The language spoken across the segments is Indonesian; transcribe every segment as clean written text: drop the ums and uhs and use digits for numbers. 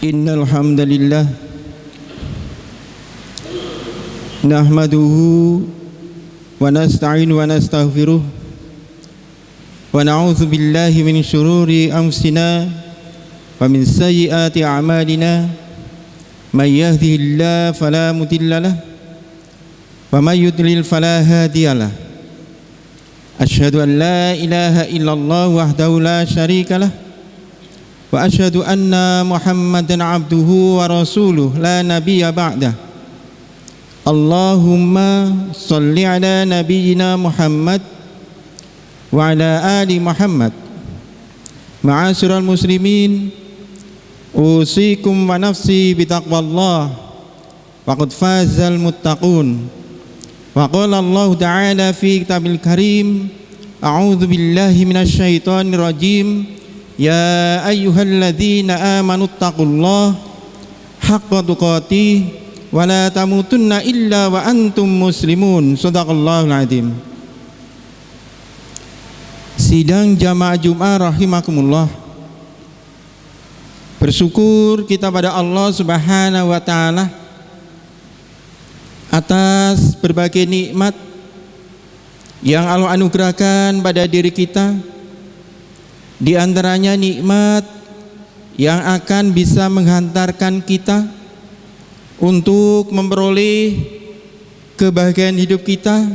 Innal hamdalillah nahmaduhu wa nasta'inu wa nastaghfiruh wa na'udzu billahi min syururi anfusina wa min sayyiati a'malina may yahdihillahu fala mudilla lahu wa may yudlil fala hadiyalah. Asyhadu an la ilaha illallah wahdahu la syarika lah wa asyhadu anna Muhammadan abduhu wa rasuluh la nabiyya ba'dah. Allahumma salli ala nabiyyina Muhammad wa ala ali Muhammad. Ma'asyiral muslimin, usikum wa nafsi bitaqwallah wa qad fazal muttaqun. Wa qala Allah ta'ala fi kitabil karim, a'udzu billahi minasy syaithanir rajim. Ya ayyuhalladzina amanu taqullaha haqqa tuqatih wa la tamutunna illa wa antum muslimun. Shadaqallahul azim. Sidang jamaah Jumat rahimakumullah. Bersyukur kita pada Allah Subhanahu wa taala atas berbagai nikmat yang Allah anugerahkan pada diri kita. Di antaranya nikmat yang akan bisa menghantarkan kita untuk memperoleh kebahagiaan hidup kita,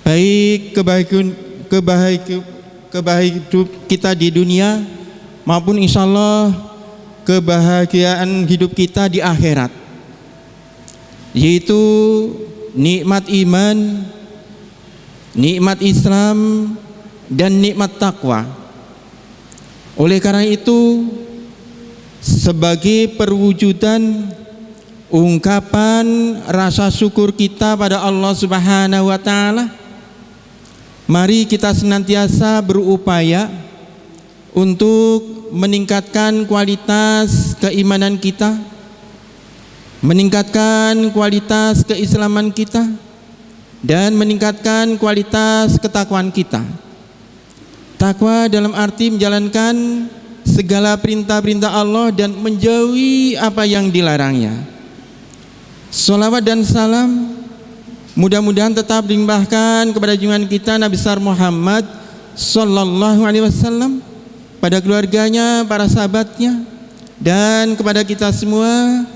baik kebahagiaan hidup kita di dunia maupun insyaallah kebahagiaan hidup kita di akhirat, yaitu nikmat iman, nikmat Islam, dan nikmat takwa. Oleh karena itu, sebagai perwujudan ungkapan rasa syukur kita pada Allah Subhanahu wa taala, mari kita senantiasa berupaya untuk meningkatkan kualitas keimanan kita, meningkatkan kualitas keislaman kita, dan meningkatkan kualitas ketakwaan kita. Takwa dalam arti menjalankan segala perintah-perintah Allah dan menjauhi apa yang dilarangnya. Salawat dan salam mudah-mudahan tetap dilimpahkan kepada junjungan kita Nabi besar Muhammad sallallahu alaihi wasallam, pada keluarganya, para sahabatnya, dan kepada kita semua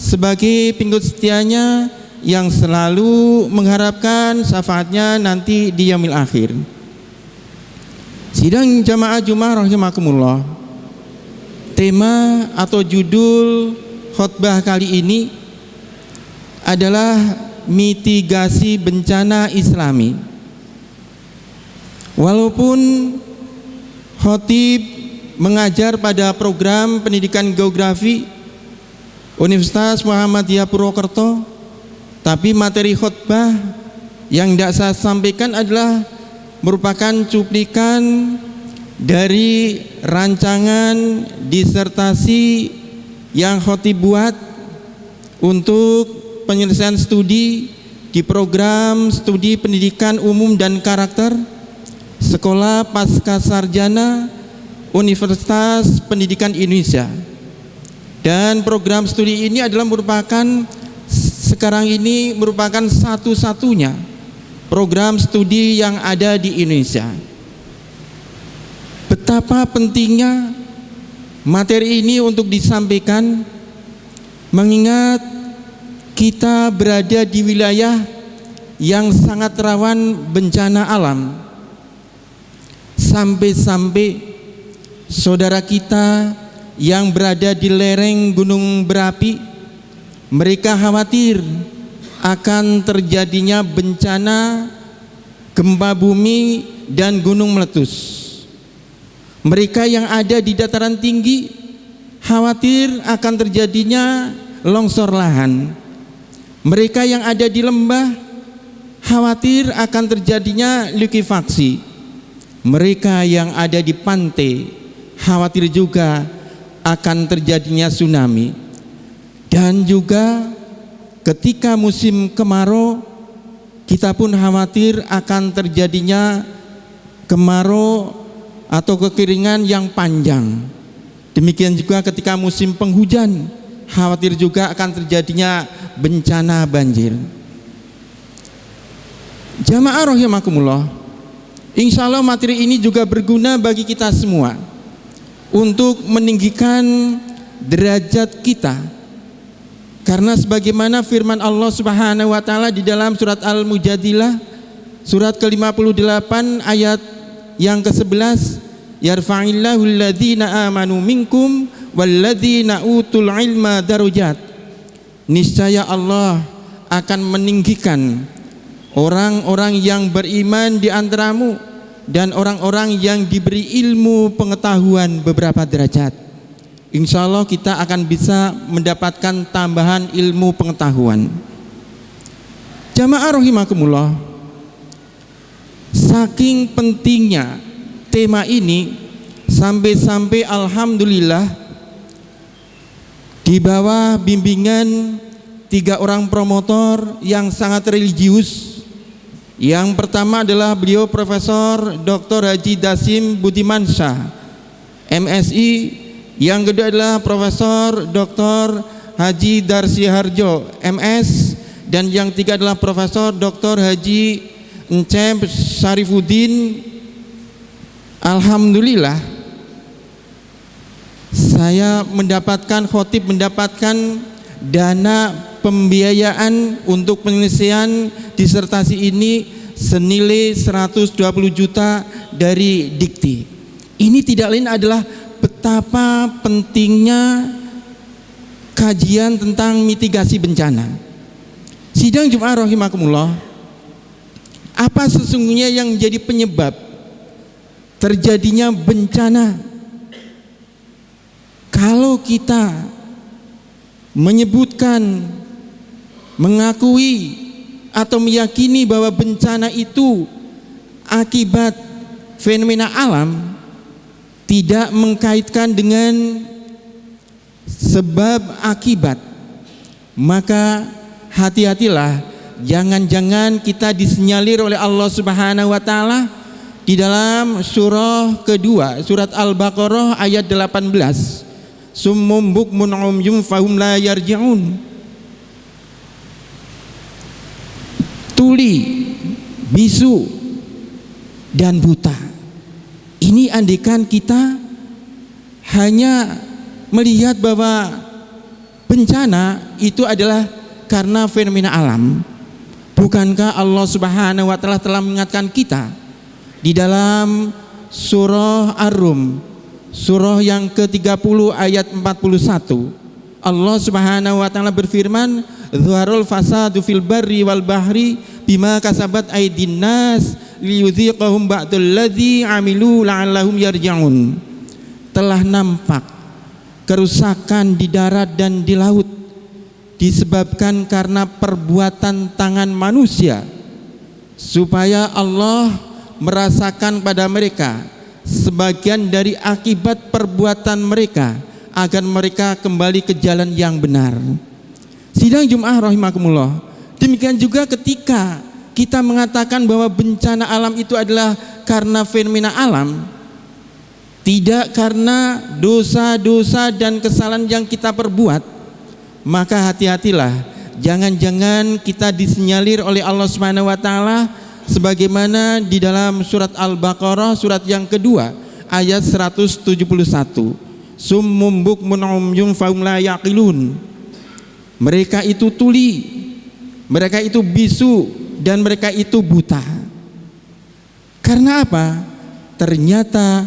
sebagai pengikut setianya yang selalu mengharapkan syafaatnya nanti di yaumil akhir. Sidang jamaah Jumat rahimakumullah. Tema atau judul khutbah kali ini adalah mitigasi bencana Islami. Walaupun khotib mengajar pada program pendidikan geografi Universitas Muhammadiyah Purwokerto, tapi materi khutbah yang tidak saya sampaikan adalah merupakan cuplikan dari rancangan disertasi yang khotib buat untuk penyelesaian studi di program studi pendidikan umum dan karakter Sekolah Pasca Sarjana Universitas Pendidikan Indonesia. Dan program studi ini adalah sekarang ini merupakan satu-satunya program studi yang ada di Indonesia. Betapa pentingnya materi ini untuk disampaikan, mengingat kita berada di wilayah yang sangat rawan bencana alam. Sampai-sampai saudara kita yang berada di lereng gunung berapi, mereka khawatir akan terjadinya bencana gempa bumi dan gunung meletus. Mereka yang ada di dataran tinggi khawatir akan terjadinya longsor lahan. Mereka yang ada di lembah khawatir akan terjadinya likuifaksi. Mereka yang ada di pantai khawatir juga akan terjadinya tsunami. Dan juga ketika musim kemarau, kita pun khawatir akan terjadinya kemarau atau kekeringan yang panjang. Demikian juga ketika musim penghujan, khawatir juga akan terjadinya bencana banjir. Jamaah rahimakumullah, insya Allah materi ini juga berguna bagi kita semua untuk meninggikan derajat kita, karena sebagaimana firman Allah Subhanahu wa taala di dalam surat Al-Mujadilah surat ke-58 ayat yang ke-11, yarfa'illahu alladhina amanu minkum walladzina utul ilma darajat. Niscaya Allah akan meninggikan orang-orang yang beriman di antaramu dan orang-orang yang diberi ilmu pengetahuan beberapa derajat. Insya Allah kita akan bisa mendapatkan tambahan ilmu pengetahuan. Jamaah rahimakumullah, saking pentingnya tema ini sampai-sampai alhamdulillah di bawah bimbingan 3 orang promotor yang sangat religius. Yang pertama adalah beliau Profesor Dr. Haji Dasim Budimansyah, MSI. Yang kedua adalah Profesor Dr. Haji Darsi Harjo, MS. Dan yang ketiga adalah Profesor Dr. Haji Encep Syarifuddin. Alhamdulillah saya mendapatkan khotib, mendapatkan dana pembiayaan untuk penyelesaian disertasi ini senilai 120 juta dari Dikti. Ini tidak lain adalah betapa pentingnya kajian tentang mitigasi bencana. Sidang Jumat rahimakumullah, apa sesungguhnya yang menjadi penyebab terjadinya bencana? Kalau kita menyebutkan, mengakui atau meyakini bahwa bencana itu akibat fenomena alam, tidak mengkaitkan dengan sebab akibat, maka hati-hatilah, jangan-jangan kita disinyalir oleh Allah Subhanahu wa taala di dalam surah kedua, surat Al-Baqarah ayat 18. Summum bukmun umyum fahum la yarji'un. Tuli, bisu, dan buta. Ini andikan kita hanya melihat bahwa bencana itu adalah karena fenomena alam. Bukankah Allah Subhanahu wa taala telah mengingatkan kita di dalam surah Ar-Rum, surah yang ke-30 ayat 41. Allah Subhanahu wa taala berfirman, "Zuharul fasadu fil barri wal bahri bima kasabat aydin nas liyudhiqahum ba'dal ladzi 'amilu la'allahum yarji'un." Telah nampak kerusakan di darat dan di laut disebabkan karena perbuatan tangan manusia, supaya Allah merasakan pada mereka sebagian dari akibat perbuatan mereka, agar mereka kembali ke jalan yang benar. Sidang Jumat rahimakumullah, demikian juga ketika kita mengatakan bahwa bencana alam itu adalah karena fenomena alam, tidak karena dosa-dosa dan kesalahan yang kita perbuat, maka hati-hatilah, jangan-jangan kita disinyalir oleh Allah Subhanahu wa taala sebagaimana di dalam surat Al-Baqarah surat yang kedua ayat 171. Summum bukmun umyum fahum la yaqilun. Mereka itu tuli, mereka itu bisu, dan mereka itu buta. Karena apa? Ternyata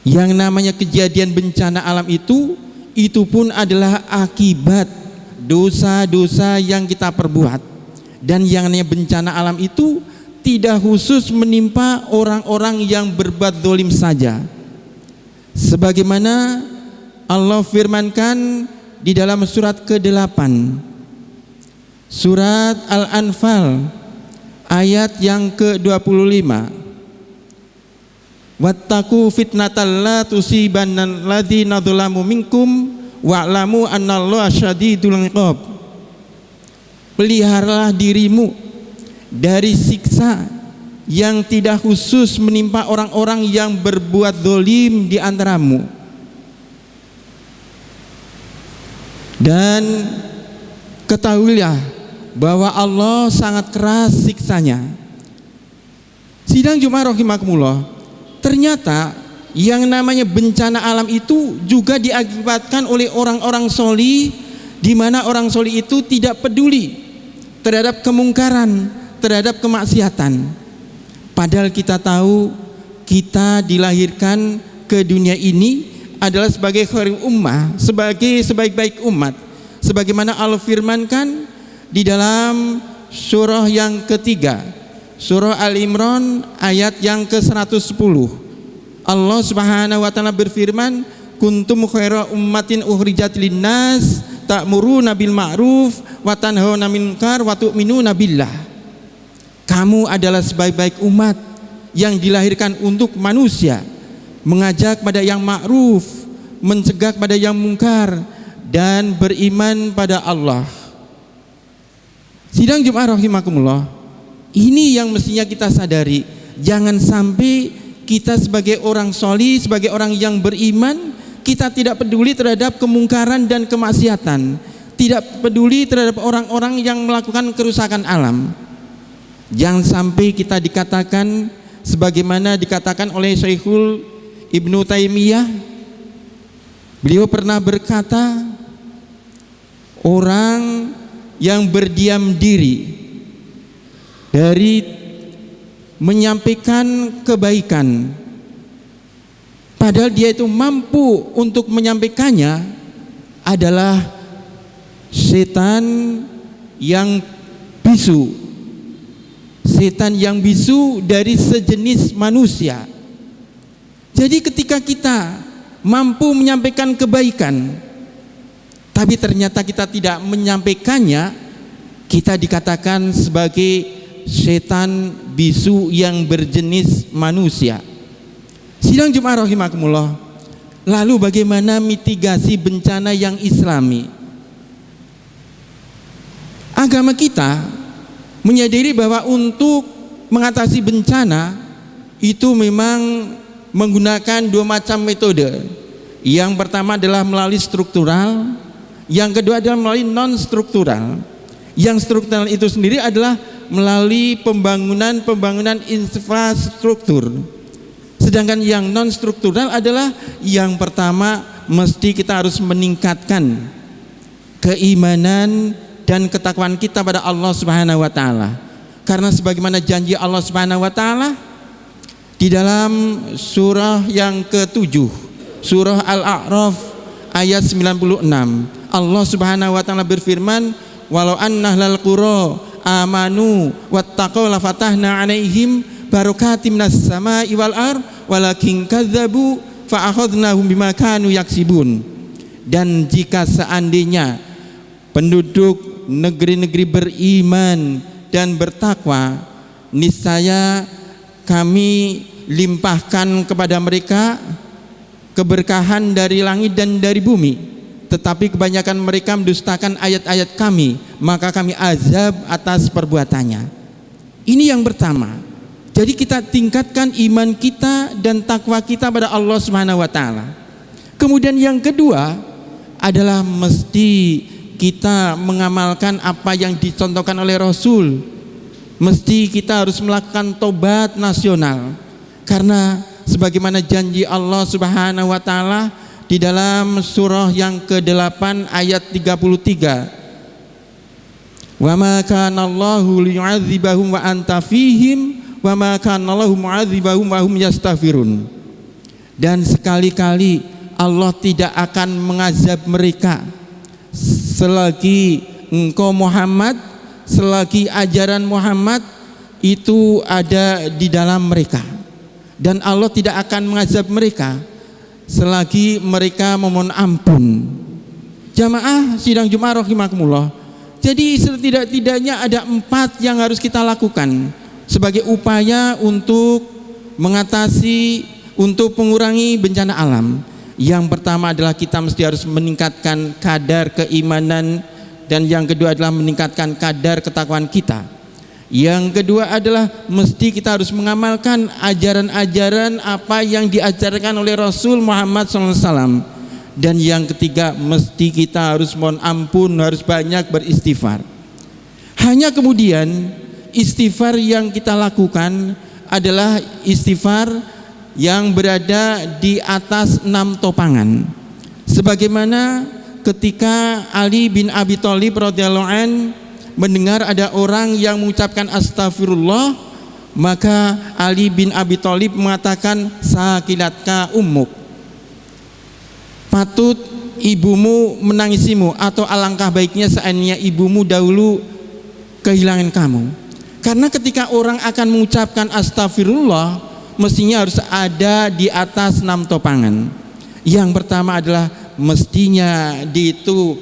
yang namanya kejadian bencana alam itu pun adalah akibat dosa-dosa yang kita perbuat. Dan yang namanya bencana alam itu tidak khusus menimpa orang-orang yang berbuat zalim saja. Sebagaimana Allah firmankan di dalam surat ke-8, surat Al-Anfal ayat yang ke-25. Wattaqu fitnatal la tusibanna alladzina dzalamu minkum wa'lamu annallaha syadidul iqab. Peliharalah dirimu dari siksa yang tidak khusus menimpa orang-orang yang berbuat zalim di antaramu, Dan ketahuilah bahwa Allah sangat keras siksanya. Sidang Jumat rahimakumullah, ternyata yang namanya bencana alam itu juga diakibatkan oleh orang-orang solih, di mana orang solih itu tidak peduli terhadap kemungkaran, terhadap kemaksiatan. Padahal kita tahu kita dilahirkan ke dunia ini adalah sebagai khairul ummah, sebagai sebaik-baik umat, sebagaimana Allah firmankan di dalam surah yang ketiga, surah Al-Imran ayat yang ke-110. Allah Subhanahu wa taala berfirman, kuntum khaira ummatin ukhrijat linnas ta'muruna bil ma'ruf wa tanhauna 'anil munkar wa tu'minuna billah. Kamu adalah sebaik-baik umat yang dilahirkan untuk manusia, mengajak pada yang ma'ruf, mencegah pada yang mungkar, dan beriman pada Allah. Sidang Jumat rahimakumullah, ini yang mestinya kita sadari. Jangan sampai kita sebagai orang solih, sebagai orang yang beriman, kita tidak peduli terhadap kemungkaran dan kemaksiatan, tidak peduli terhadap orang-orang yang melakukan kerusakan alam. Jangan sampai kita dikatakan sebagaimana dikatakan oleh Syekhul Ibnu Taimiyah. Beliau pernah berkata, orang yang berdiam diri dari menyampaikan kebaikan, padahal dia itu mampu untuk menyampaikannya, adalah setan yang bisu, setan yang bisu dari sejenis manusia. Jadi ketika kita mampu menyampaikan kebaikan, tapi ternyata kita tidak menyampaikannya, kita dikatakan sebagai setan bisu yang berjenis manusia. Sidang Jumat rahimakumullah, lalu bagaimana mitigasi bencana yang islami? Agama kita menyadari bahwa untuk mengatasi bencana itu memang menggunakan dua macam metode. Yang pertama adalah melalui struktural, yang kedua adalah melalui non struktural. Yang struktural itu sendiri adalah melalui pembangunan infrastruktur. Sedangkan yang non struktural adalah yang pertama, mesti kita harus meningkatkan keimanan dan ketakwaan kita pada Allah Subhanahu wa taala. Karena sebagaimana janji Allah Subhanahu wa taala di dalam surah yang ke-7, surah Al-A'raf ayat 96, Allah Subhanahu wa taala berfirman, walau anna ahlal qura amanu wattaqau lafatahna 'alaihim barakatim minas sama'i wal ard walakin kadzabu fa akhadnahum bima kanu yaksibun. Dan jika seandainya penduduk negeri-negeri beriman dan bertakwa, niscaya kami limpahkan kepada mereka keberkahan dari langit dan dari bumi, tetapi kebanyakan mereka mendustakan ayat-ayat kami, maka kami azab atas perbuatannya. Ini yang pertama. Jadi kita tingkatkan iman kita dan takwa kita pada Allah Subhanahu wa taala. Kemudian yang kedua adalah mesti kita mengamalkan apa yang dicontohkan oleh Rasul. Mesti kita harus melakukan tobat nasional. Karena sebagaimana janji Allah Subhanahu wa taala di dalam surah yang ke-8 ayat 33. Wa ma kana Allahu liyu'adzibahum wa anta fihim wa ma kana Allahu mu'adzibahum wa hum yastaghfirun. Dan sekali-kali Allah tidak akan mengazab mereka selagi engkau Muhammad, selagi ajaran Muhammad itu ada di dalam mereka. Dan Allah tidak akan mengazab mereka selagi mereka memohon ampun. Jamaah sidang Jumat rahimakumullah. Jadi setidak-tidaknya ada 4 yang harus kita lakukan sebagai upaya untuk mengatasi, untuk mengurangi bencana alam. Yang pertama adalah kita mesti harus meningkatkan kadar keimanan, dan yang kedua adalah meningkatkan kadar ketakwaan kita. Yang kedua adalah mesti kita harus mengamalkan ajaran-ajaran apa yang diajarkan oleh Rasul Muhammad SAW. Dan yang ketiga, mesti kita harus mohon ampun, harus banyak beristighfar. Hanya kemudian istighfar yang kita lakukan adalah istighfar yang berada di atas 6 topangan. Sebagaimana ketika Ali bin Abi Thalib radhiyallahu an mendengar ada orang yang mengucapkan astagfirullah, maka Ali bin Abi Thalib mengatakan, sakilatka ummuk, patut ibumu menangisimu, atau alangkah baiknya seandainya ibumu dahulu kehilangan kamu. Karena ketika orang akan mengucapkan astagfirullah, mestinya harus ada di atas 6 topangan. Yang pertama adalah mestinya dia itu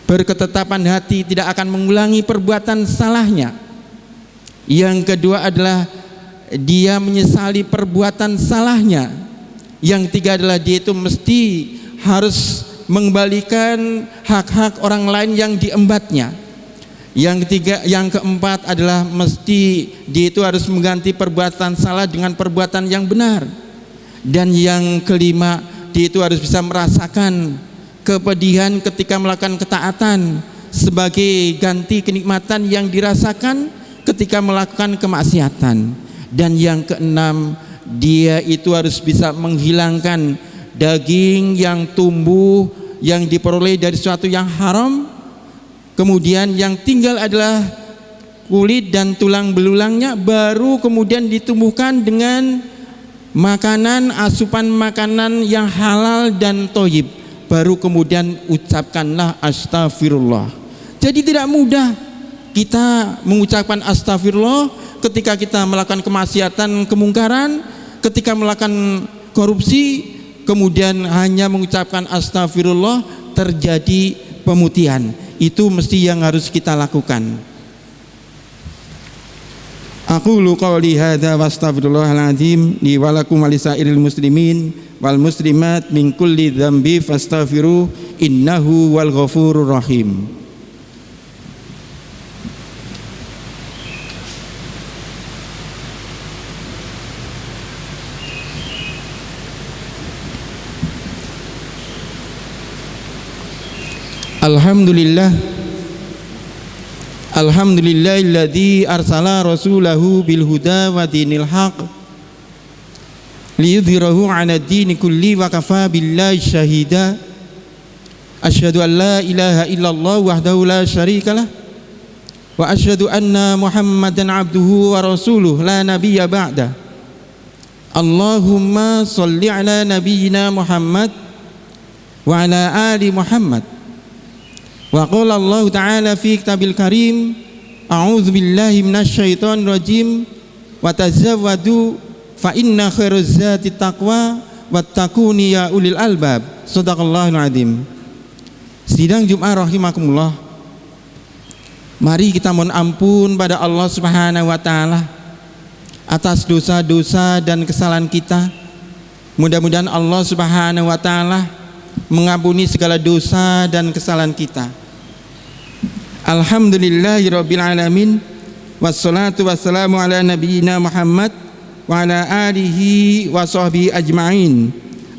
berketetapan hati tidak akan mengulangi perbuatan salahnya. Yang kedua adalah dia menyesali perbuatan salahnya. Yang ketiga adalah dia itu mesti harus mengembalikan hak-hak orang lain yang diembatnya. Yang keempat adalah mesti dia itu harus mengganti perbuatan salah dengan perbuatan yang benar. Dan yang kelima, dia itu harus bisa merasakan kepedihan ketika melakukan ketaatan sebagai ganti kenikmatan yang dirasakan ketika melakukan kemaksiatan. Dan yang keenam, dia itu harus bisa menghilangkan daging yang tumbuh yang diperoleh dari sesuatu yang haram. Kemudian yang tinggal adalah kulit dan tulang belulangnya, baru kemudian ditumbuhkan dengan makanan, asupan makanan yang halal dan thayyib. Baru kemudian ucapkanlah astagfirullah. Jadi tidak mudah kita mengucapkan astagfirullah ketika kita melakukan kemaksiatan, kemungkaran, ketika melakukan korupsi, kemudian hanya mengucapkan astagfirullah terjadi pemutihan. Itu mesti yang harus kita lakukan. Aqulu qawli hadza wastaghfirullahaladzim li wa lakum wa lisairil muslimin wal muslimat min kulli dzambi fastaghfiru innahu wal ghafurur rahim. Alhamdulillahilladzi arsala rasulahu bil huda wa dinil haq liyudhhirahu 'ala ad-dini kulli wa kafa billahi syahida. Asyhadu an la ilaha illallah wahdahu la syarikalah wa asyhadu anna Muhammadan 'abduhu wa rasuluhu la nabiyya ba'da. Allahumma shalli 'ala nabiyyina Muhammad wa 'ala ali Muhammad. Wa qala Allah Ta'ala fi kitabil karim, a'udzu billahi minasy syaithanir rajim, wa tazawwadu fa inna khairaz zati taqwa wattaquni ya ulil albab. Shadaqallahul azim. Sidang Jumat rahimakumullah. Mari kita mohon ampun pada Allah Subhanahu wa taala atas dosa-dosa dan kesalahan kita. Mudah-mudahan Allah Subhanahu wa taala mengampuni segala dosa dan kesalahan kita. Alhamdulillahirabbil alamin, wassalatu wassalamu ala nabiyyina Muhammad wa ala alihi wa sahbihi ajma'in.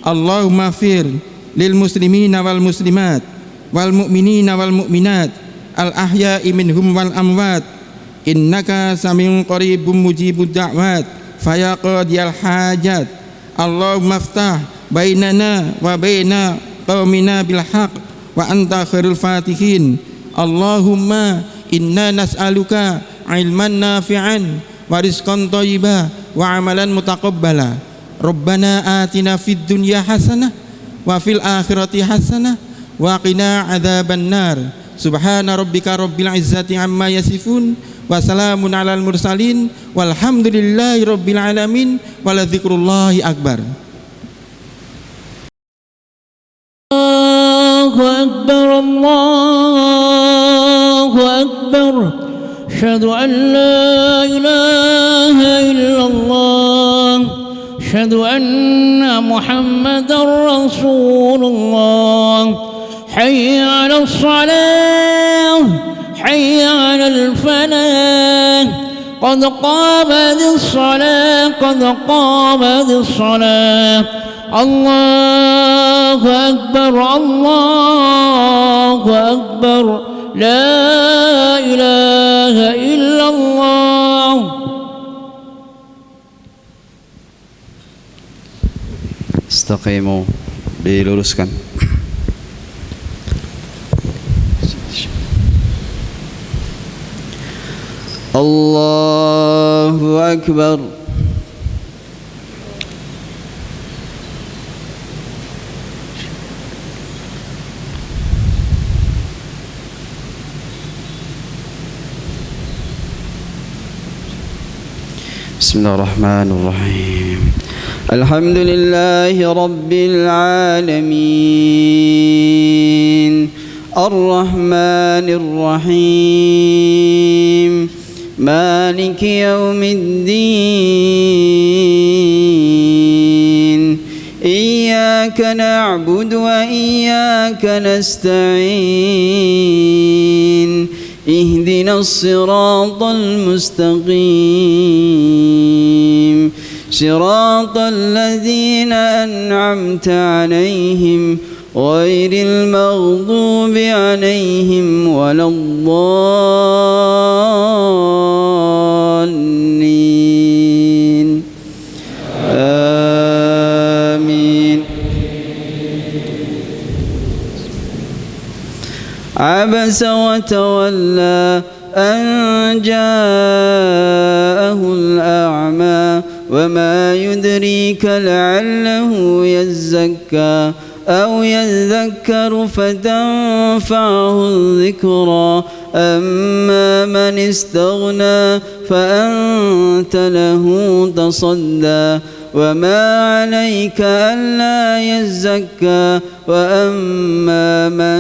Allahumma fir lil muslimina wal muslimat wal mu'minina wal mu'minat al ahya'i minhum wal amwat innaka samiun qaribun mujibud da'wat faya qadiyal hajat. Allahumma iftah bainana wa baina qaumina bil haq wa anta khairul fatihin. Allahumma inna nas'aluka ilman nafi'an wa rizqan thayyiban wa amalan mutaqabbala. Rabbana atina fid dunya hasanah wa fil akhirati hasanah wa qina adzaban nar. Subhana rabbika rabbil izzati amma yasifun wa salamun alal mursalin walhamdulillahi rabbil alamin wa la dzikrullahi akbar. Allahu akbar, Allahu akbar. Asyhadu an la ilaha illallah, asyhadu anna Muhammadar Rasulullah. Hayya 'alas shalah, hayya 'alal falah. Qad qamatis shalah, qad qamatis shalah. Allah أكبر الله أكبر لا إله إلا الله. Istaqimu, diluruskan. Allahu Akbar. Bismillahirrahmanirrahim. Alhamdulillahi Rabbil Alamin, Ar-Rahmanir Rahim, Maliki Yawmiddin. Iyyaka na'budu wa iyyaka nasta'in. اهدنا الصراط المستقيم صراط الذين أنعمت عليهم غير المغضوب عليهم ولا الضالين آمين. عبس وتولى أن جاءه الأعمى وما يدريك لعله يزكى أو يذكر فتنفعه الذكرى أما من استغنى فأنت له تصدى وما عليك ألا يزكى وأما من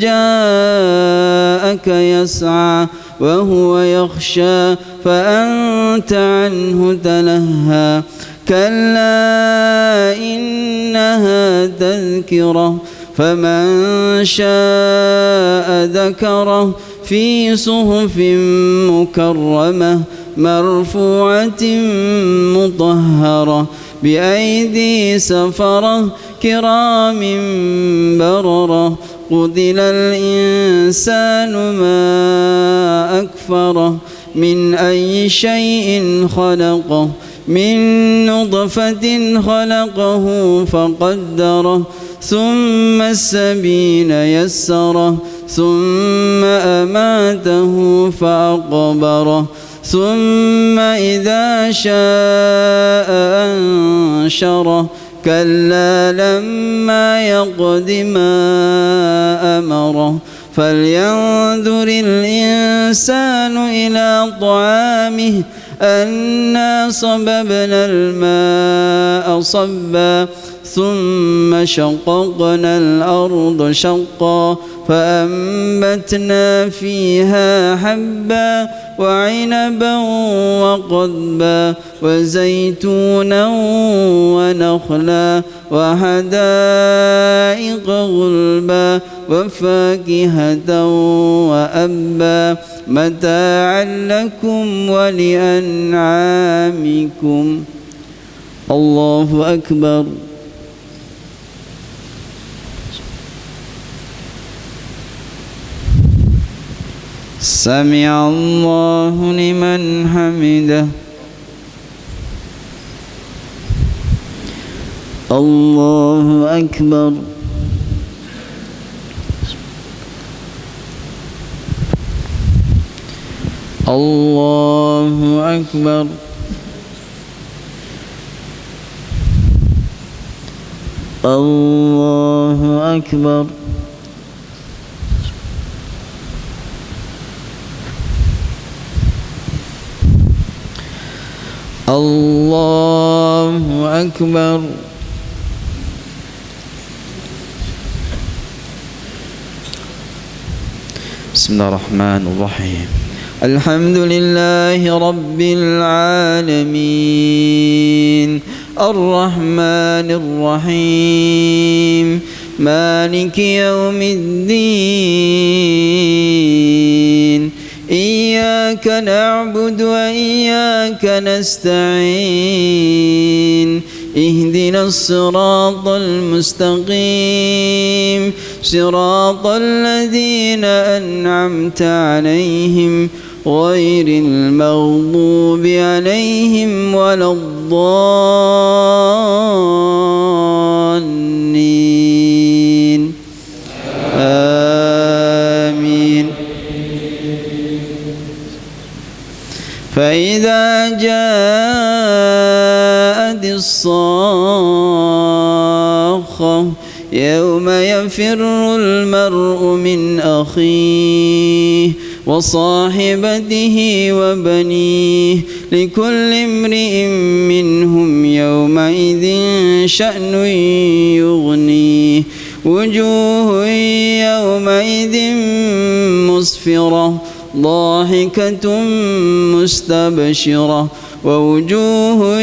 جاءك يسعى وهو يخشى فأنت عنه تلهى كلا إنها تذكرة فمن شاء ذكره في صحف مكرمة مرفوعة مطهرة بأيدي سفرة كرام بررة قتل الإنسان ما أكفره من أي شيء خلقه من نطفة خلقه فقدره ثم السبيل يسره ثم أماته فأقبره ثم إذا شاء أنشره كلا لما يقض ما أمره فلينظر الإنسان إلى طعامه أنا صببنا الماء صبا ثم شققنا الأرض شقا فأنبتنا فيها حبا وعنبا وقضبا وزيتونا ونخلا وحدائق غلبا وفاكهة وأبا متاعا لكم ولأنعامكم. الله أكبر. سمع الله لمن حمده. الله أكبر. الله أكبر. الله أكبر. الله أكبر. بسم الله الرحمن الرحيم. الحمد لله رب العالمين الرحمن الرحيم مالك يوم الدين إياك نعبد وإياك نستعين اهدنا الصراط المستقيم صراط الذين أنعمت عليهم غير المغضوب عليهم ولا الضالين آمين. فإذا جاءت الصاخة يوم يفر المرء من أخيه وصاحبته وبنيه لكل امرئ منهم يومئذ شأن يغنيه وجوه يومئذ مسفرة ضاحكة مستبشرة ووجوه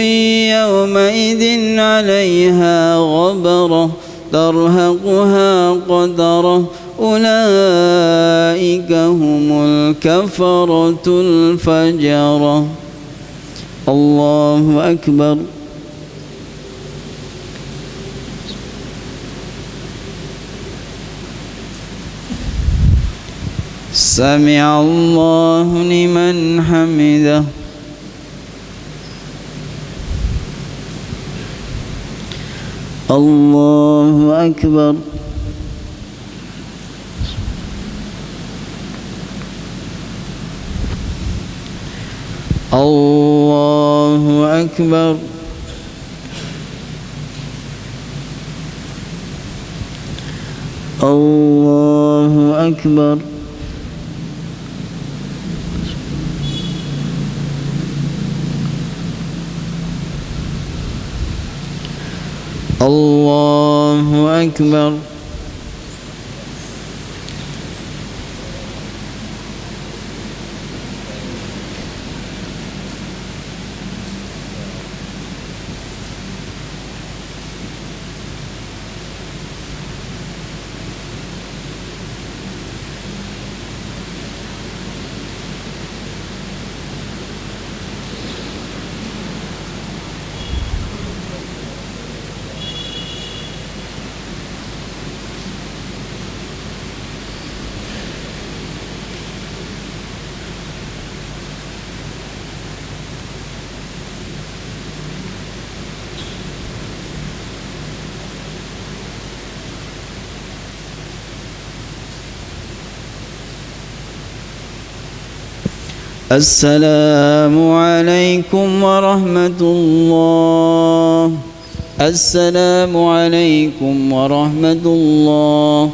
يومئذ عليها غبرة ترهقها قترة أولئك هم الكفرة الفجرة. الله أكبر. سمع الله لمن حمده. الله أكبر. الله أكبر. الله أكبر. الله أكبر. السلام عليكم ورحمة الله. السلام عليكم ورحمة الله.